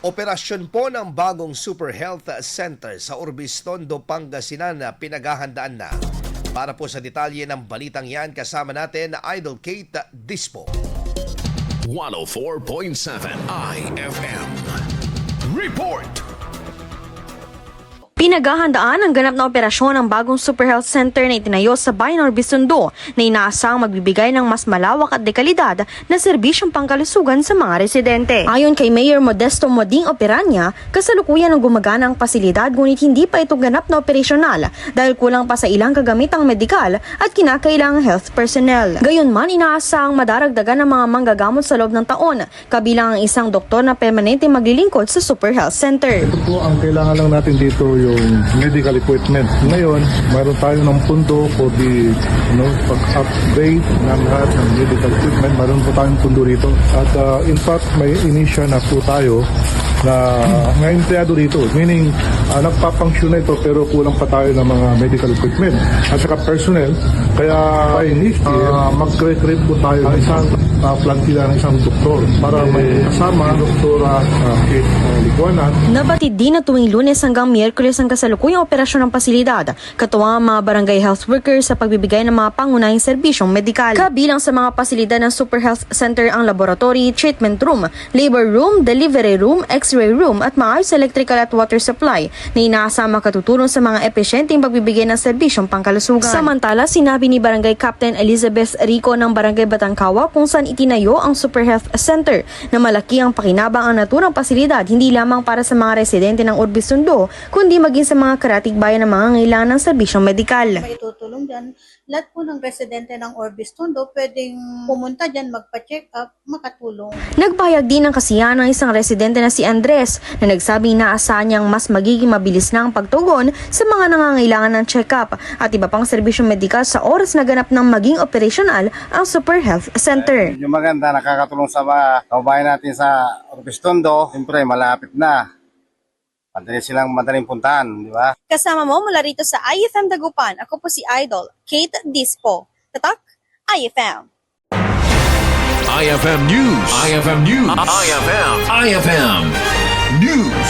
Operasyon po ng bagong Super Health Center sa Urbis, Tondo, Pangasinan na pinaghahandaan na. Para po sa detalye ng balitang yan, kasama natin Idol Kate Dispo. 104.7 IFM Report. Pinaghahandaan ang ganap na operasyon ng bagong Super Health Center na itinayo sa Bayan Urbis, Tondo na inaasang magbibigay ng mas malawak at dekalidad na serbisyong pangkalusugan sa mga residente. Ayon kay Mayor Modesto Moding Operanya, kasalukuyan ang gumagana ang pasilidad ngunit hindi pa ito ganap na operasyonal dahil kulang pa sa ilang kagamitang medikal at kinakailangang health personnel. Gayunman, inaasang madaragdagan ng mga manggagamot sa loob ng taon, kabilang ang isang doktor na permanente maglilingkod sa Super Health Center. Ito po ang kailangan lang natin dito yung medical equipment. Ngayon, mayroon tayo ng pundo for the pag-upgrade ng lahat ng medical equipment. Mayroon po tayong pundo rito. At in fact, may inisya na po tayo na mga empleyado dito. Meaning, nagpapangsyon na ito pero kulang pa tayo ng mga medical equipment. At saka personnel. Kaya by next year, mag-recruit po tayo ng isang plantila ng isang doktor para may kasama doktora Kate Liguanan. Nabatid din na tuwing Lunes hanggang Miyerkules ang kasalukuyang operasyon ng pasilidad, katuwang ang mga barangay health workers sa pagbibigay ng mga pangunahing serbisyong medikal. Kabilang sa mga pasilidad ng Super Health Center ang laboratory, treatment room, labor room, delivery room, x-ray room at maayos electrical at water supply na inaasang makatutulong sa mga epesyenteng pagbibigay ng serbisyong pangkalusugan. Samantala, sinabi ni Barangay Captain Elizabeth Rico ng Barangay Batangkawa kung saan itinayo ang Super Health Center na malaki ang pakinabang ang naturang pasilidad hindi lamang para sa mga residente ng Urbis, Tondo, kundi maging sa mga karatig bayan ng mga ngailangan ng serbisyong medikal. May tutulong dyan. Lahat po ng residente ng Urbis, Tondo pwedeng pumunta dyan, magpa-check up, makatulong. Nagbayag din ng kasiyahan ng isang residente na si Andres na nagsabing inaasahan niyang mas magiging mabilis na ang pagtugon sa mga nangangailangan ng check-up at iba pang serbisyong medikal sa oras na ganap ng maging operasyonal ang Super Health Center. Yung maganda, nakakatulong sa mga kababayan natin sa Urbis, Tondo. Siyempre, malapit na. Madaling puntahan, di ba? Kasama mo mula rito sa IFM Dagupan, ako po si Idol Kate Dispo. Tatak, IFM. IFM News. IFM News. IFM News.